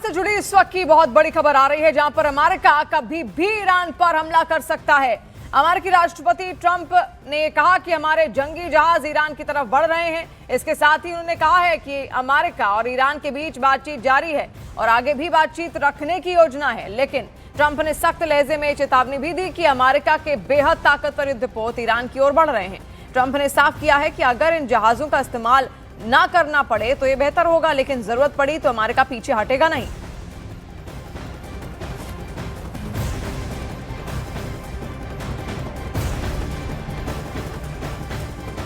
से जुड़ी इस वक्त की बहुत बड़ी खबर आ रही है, जहां पर अमेरिका कभी भी ईरान पर हमला कर सकता है। अमेरिकी राष्ट्रपति ट्रंप ने कहा कि हमारे जंगी जहाज ईरान की तरफ बढ़ रहे हैं। इसके साथ ही उन्होंने कहा है कि अमेरिका और ईरान के बीच बातचीत जारी है और आगे भी बातचीत रखने की योजना है। लेकिन ट्रंप ने सख्त लहजे में चेतावनी भी दी कि अमेरिका के बेहद ताकतवर युद्धपोत ईरान की ओर बढ़ रहे हैं। ट्रंप ने साफ किया है कि अगर इन जहाजों का इस्तेमाल ना करना पड़े तो ये बेहतर होगा, लेकिन जरूरत पड़ी तो अमेरिका पीछे हटेगा नहीं।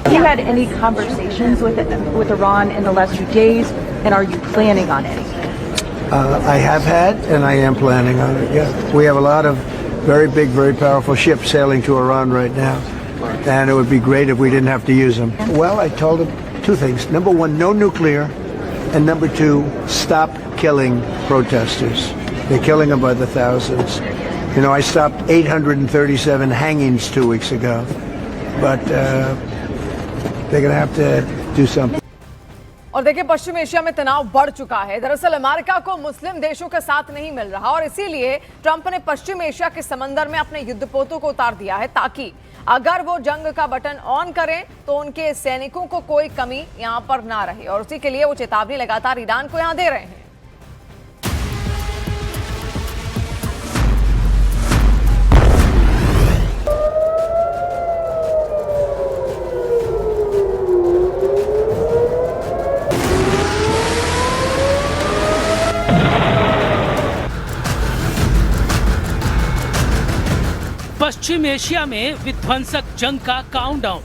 Have you had any conversations with Iran in the last few days, and are you planning on any? I have had, and I am planning on it. Yeah, we have a lot of very big, very powerful ships sailing to Iran right now, and it would be great if we didn't have to use them. Well, I told them two things. Number one, no nuclear, and number two, stop killing protesters. They're killing them by the thousands. You know, I stopped 837 hangings 2 weeks ago, but they're going to have to do something. और देखिए, पश्चिम Asia में तनाव बढ़ चुका है। दरअसल America को मुस्लिम देशों का साथ नहीं मिल रहा और इसीलिए ट्रंप ने पश्चिम एशिया के समंदर में अपने युद्धपोतों को उतार दिया है, ताकि अगर वो जंग का बटन ऑन करें तो उनके सैनिकों को कोई कमी यहां पर ना रहे। और उसी के लिए वो चेतावनी लगातार ईरान को यहां दे रहे हैं। पश्चिम एशिया में विध्वंसक जंग का काउंटडाउन।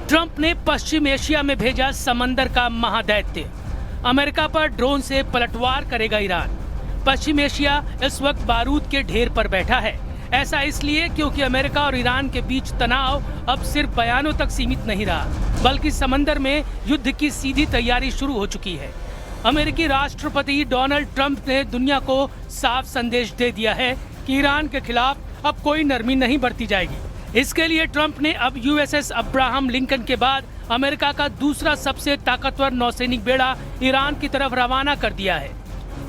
ट्रंप ने पश्चिम एशिया में भेजा समंदर का महादैत्य। अमेरिका पर ड्रोन से पलटवार करेगा ईरान। पश्चिम एशिया इस वक्त बारूद के ढेर पर बैठा है। ऐसा इसलिए क्योंकि अमेरिका और ईरान के बीच तनाव अब सिर्फ बयानों तक सीमित नहीं रहा, बल्कि समंदर में युद्ध की सीधी तैयारी शुरू हो चुकी है। अमेरिकी राष्ट्रपति डोनाल्ड ट्रंप ने दुनिया को साफ संदेश दे दिया है कि ईरान के खिलाफ अब कोई नरमी नहीं बरती जाएगी। इसके लिए ट्रंप ने अब यूएसएस अब्राहम लिंकन के बाद अमेरिका का दूसरा सबसे ताकतवर नौसैनिक बेड़ा ईरान की तरफ रवाना कर दिया है।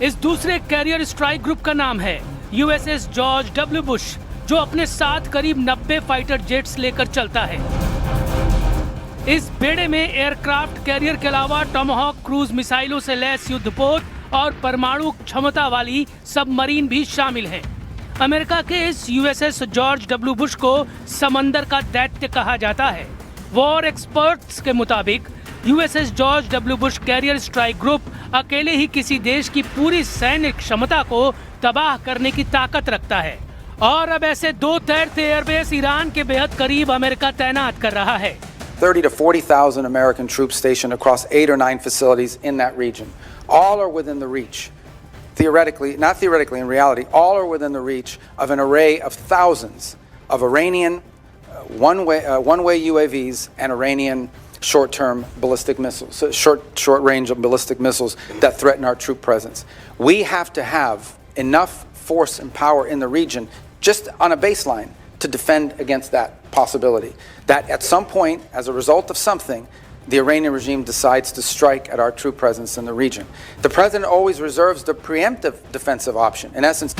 इस दूसरे कैरियर स्ट्राइक ग्रुप का नाम है यूएसएस जॉर्ज डब्ल्यू बुश, जो अपने साथ करीब 90 फाइटर जेट्स लेकर चलता है। इस बेड़े में एयरक्राफ्ट कैरियर के अलावा टॉमहॉक क्रूज मिसाइलों से लैस युद्धपोत और परमाणु क्षमता वाली सबमरीन भी शामिल हैं। अमेरिका के इस यूएसएस जॉर्ज डब्ल्यू बुश को समंदर का दैत्य कहा जाता है। वॉर एक्सपर्ट्स के मुताबिक USS George W Bush carrier strike group अकेले ही किसी देश की पूरी सैन्य क्षमता को तबाह करने की ताकत रखता है। और अब ऐसे 2 तैरते एयरबेस ईरान के बेहद करीब अमेरिका तैनात कर रहा है। 30 to 40,000 American troops stationed across 8 or 9 facilities in that region. All are within the reach. Theoretically, not theoretically, in reality, all are within the reach of an array of thousands of Iranian one-way UAVs and Iranian short-term ballistic missiles, so short-range ballistic missiles that threaten our troop presence. We have to have enough force and power in the region, just on a baseline, to defend against that possibility. That at some point, as a result of something, the Iranian regime decides to strike at our troop presence in the region. The president always reserves the preemptive defensive option. In essence,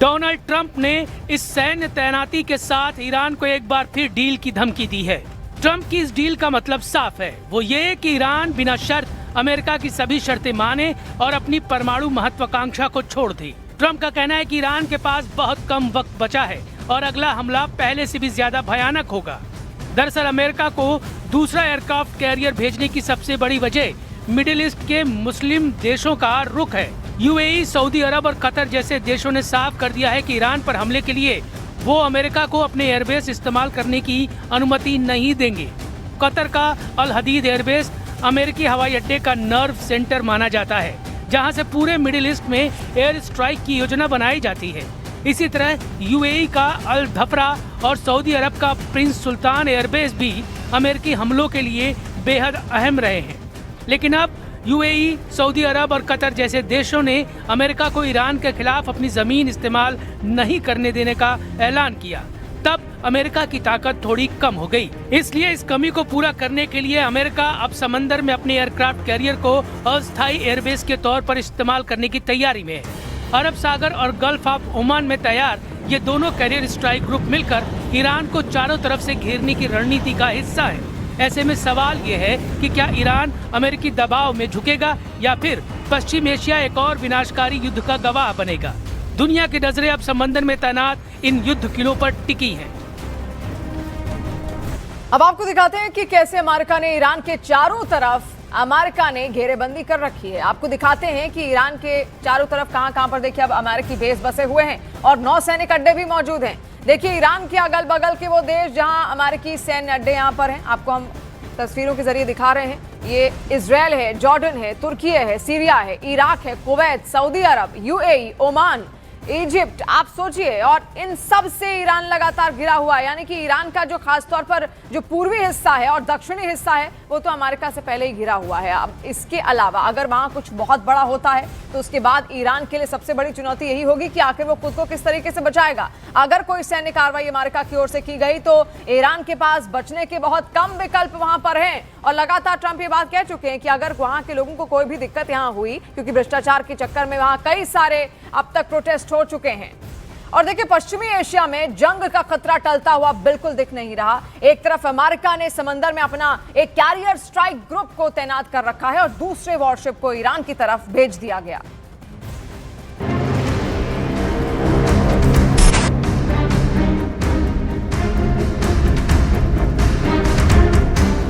Donald Trump ने इस सैन्य तैनाती के साथ Iran को एक बार फिर deal की धमकी दी है। ट्रंप की इस डील का मतलब साफ है, वो ये कि ईरान बिना शर्त अमेरिका की सभी शर्तें माने और अपनी परमाणु महत्वाकांक्षा को छोड़ दे। ट्रंप का कहना है कि ईरान के पास बहुत कम वक्त बचा है और अगला हमला पहले से भी ज्यादा भयानक होगा। दरअसल अमेरिका को दूसरा एयरक्राफ्ट कैरियर भेजने की सबसे बड़ी वजह मिडिल ईस्ट के मुस्लिम देशों का रुख है। यूएई, सऊदी अरब और कतर जैसे देशों ने साफ कर दिया है कि ईरान पर हमले के लिए वो अमेरिका को अपने एयरबेस इस्तेमाल करने की अनुमति नहीं देंगे। कतर का अल हदीद एयरबेस अमेरिकी हवाई अड्डे का नर्व सेंटर माना जाता है, जहां से पूरे मिडिल ईस्ट में एयर स्ट्राइक की योजना बनाई जाती है। इसी तरह यूएई का अल धफरा और सऊदी अरब का प्रिंस सुल्तान एयरबेस भी अमेरिकी हमलों के लिए बेहद अहम रहे हैं। लेकिन अब यूएई, सऊदी अरब और कतर जैसे देशों ने अमेरिका को ईरान के खिलाफ अपनी जमीन इस्तेमाल नहीं करने देने का ऐलान किया। तब अमेरिका की ताकत थोड़ी कम हो गई। इसलिए इस कमी को पूरा करने के लिए अमेरिका अब समंदर में अपने एयरक्राफ्ट कैरियर को अस्थायी एयरबेस के तौर पर इस्तेमाल करने की तैयारी में है। अरब सागर और गल्फ ऑफ ओमान में तैयार ये दोनों कैरियर स्ट्राइक ग्रुप मिलकर ईरान को चारों तरफ से घेरने की रणनीति का हिस्सा है। ऐसे में सवाल ये है कि क्या ईरान अमेरिकी दबाव में झुकेगा या फिर पश्चिम एशिया एक और विनाशकारी युद्ध का गवाह बनेगा। दुनिया की नजरें अब समंदर में तैनात इन युद्ध किलों पर टिकी हैं। अब आपको दिखाते हैं कि कैसे अमेरिका ने ईरान के चारों तरफ घेरेबंदी कर रखी है। आपको दिखाते हैं कि ईरान के चारों तरफ कहां पर देखिए अब अमेरिकी बेस बसे हुए हैं और 9 सैनिक अड्डे भी मौजूद हैं। देखिए ईरान के अगल बगल के वो देश जहां अमेरिकी सैन्य अड्डे यहां पर हैं, आपको हम तस्वीरों के जरिए दिखा रहे हैं। ये इजराइल है, जॉर्डन है, तुर्की है, सीरिया है, इराक है, कुवैत, सऊदी अरब, यूएई, ओमान, इजिप्ट, आप सोचिए। और इन सब से ईरान लगातार घिरा हुआ है, यानी कि ईरान का जो खास तौर पर जो पूर्वी हिस्सा है और दक्षिणी हिस्सा है वो तो अमेरिका से पहले ही घिरा हुआ है। अब इसके अलावा अगर वहां कुछ बहुत बड़ा होता है तो उसके बाद ईरान के लिए सबसे बड़ी चुनौती यही होगी कि आखिर वो खुद को किस तरीके से बचाएगा। अगर कोई सैन्य कार्रवाई अमेरिका की ओर से की गई तो ईरान के पास बचने के बहुत कम विकल्प वहां पर हैं। और लगातार ट्रंप ये बात कह चुके हैं कि अगर वहां के लोगों को कोई भी दिक्कत यहां हुई, क्योंकि भ्रष्टाचार के चक्कर में वहां कई सारे अब तक प्रोटेस्ट हो चुके हैं। और देखिए पश्चिमी एशिया में जंग का खतरा टलता हुआ बिल्कुल दिख नहीं रहा। एक तरफ अमेरिका ने समंदर में अपना एक कैरियर स्ट्राइक ग्रुप को तैनात कर रखा है और दूसरे वॉरशिप को ईरान की तरफ भेज दिया गया।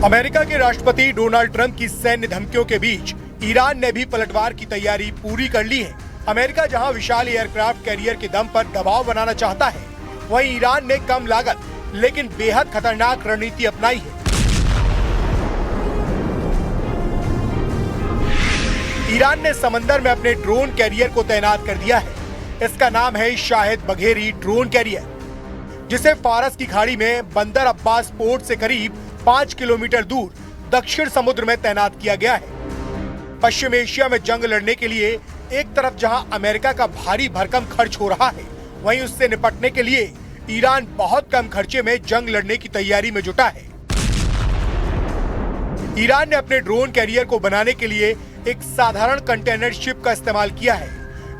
अमेरिका के राष्ट्रपति डोनाल्ड ट्रंप की सैन्य धमकियों के बीच ईरान ने भी पलटवार की तैयारी पूरी कर ली है। अमेरिका जहां विशाल एयरक्राफ्ट कैरियर के दम पर दबाव बनाना चाहता है, वहीं ईरान ने कम लागत लेकिन बेहद खतरनाक रणनीति अपनाई है। ईरान ने समंदर में अपने ड्रोन कैरियर को तैनात कर दिया है। इसका नाम है शाहिद बघेरी ड्रोन कैरियर, जिसे फारस की खाड़ी में बंदर अब्बास पोर्ट से करीब 5 किलोमीटर दूर दक्षिण समुद्र में तैनात किया गया है। पश्चिम एशिया में जंग लड़ने के लिए एक तरफ जहां अमेरिका का भारी भरकम खर्च हो रहा है, वहीं उससे निपटने के लिए ईरान बहुत कम खर्चे में जंग लड़ने की तैयारी में जुटा है। ईरान ने अपने ड्रोन कैरियर को बनाने के लिए एक साधारण कंटेनर शिप का इस्तेमाल किया है।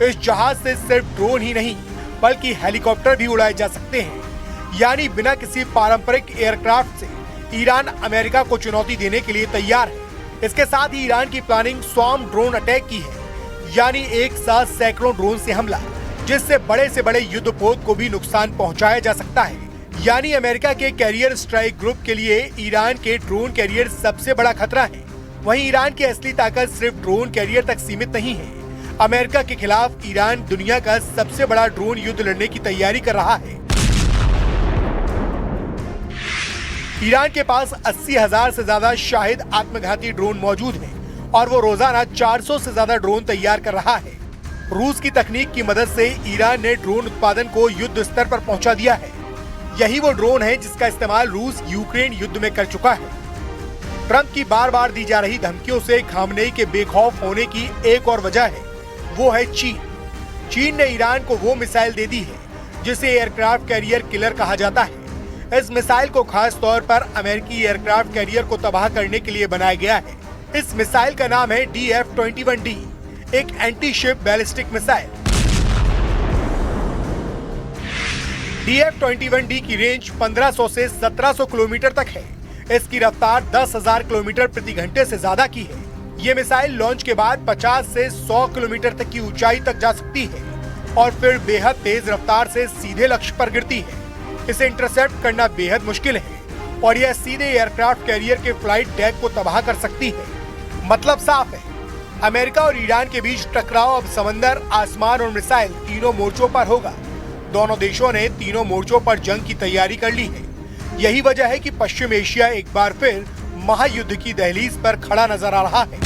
इस जहाज से सिर्फ ड्रोन ही नहीं बल्कि हेलीकॉप्टर भी उड़ाए जा सकते हैं। यानी बिना किसी पारंपरिक एयरक्राफ्ट से ईरान अमेरिका को चुनौती देने के लिए तैयार है। इसके साथ ही ईरान की प्लानिंग स्वॉर्म ड्रोन अटैक की है, यानी एक साथ सैकड़ों ड्रोन से हमला, जिससे बड़े से बड़े युद्धपोत को भी नुकसान पहुंचाया जा सकता है। यानी अमेरिका के कैरियर स्ट्राइक ग्रुप के लिए ईरान के ड्रोन कैरियर सबसे बड़ा खतरा है। वहीं ईरान की असली ताकत सिर्फ ड्रोन कैरियर तक सीमित नहीं है। अमेरिका के खिलाफ ईरान दुनिया का सबसे बड़ा ड्रोन युद्ध लड़ने की तैयारी कर रहा है। ईरान के पास 80,000 से ज्यादा शाहिद आत्मघाती ड्रोन मौजूद हैं और वो रोजाना 400 से ज्यादा ड्रोन तैयार कर रहा है। रूस की तकनीक की मदद से ईरान ने ड्रोन उत्पादन को युद्ध स्तर पर पहुंचा दिया है। यही वो ड्रोन है जिसका इस्तेमाल रूस यूक्रेन युद्ध में कर चुका है। ट्रंप की बार बार दी जा रही धमकियों से खामनेई के बेखौफ होने की एक और वजह है, वो है चीन। चीन ने ईरान को वो मिसाइल दे दी है जिसे एयरक्राफ्ट कैरियर किलर कहा जाता है। इस मिसाइल को खास तौर पर अमेरिकी एयरक्राफ्ट कैरियर को तबाह करने के लिए बनाया गया है। इस मिसाइल का नाम है DF-21D, एक anti ship ballistic missile. DF-21D की रेंज 1500 से 1700 किलोमीटर तक है। इसकी रफ्तार 10,000 किलोमीटर प्रति घंटे से ज्यादा की है। ये मिसाइल लॉन्च के बाद 50 से 100 किलोमीटर तक की ऊंचाई तक जा सकती है और फिर बेहद तेज रफ्तार से सीधे लक्ष्य पर गिरती है। इसे इंटरसेप्ट करना बेहद मुश्किल है और यह सीधे एयरक्राफ्ट कैरियर के फ्लाइट डेक को तबाह कर सकती है। मतलब साफ है, अमेरिका और ईरान के बीच टकराव अब समंदर, आसमान और मिसाइल तीनों मोर्चों पर होगा। दोनों देशों ने तीनों मोर्चों पर जंग की तैयारी कर ली है। यही वजह है कि पश्चिम एशिया एक बार फिर महायुद्ध की दहलीज पर खड़ा नजर आ रहा है।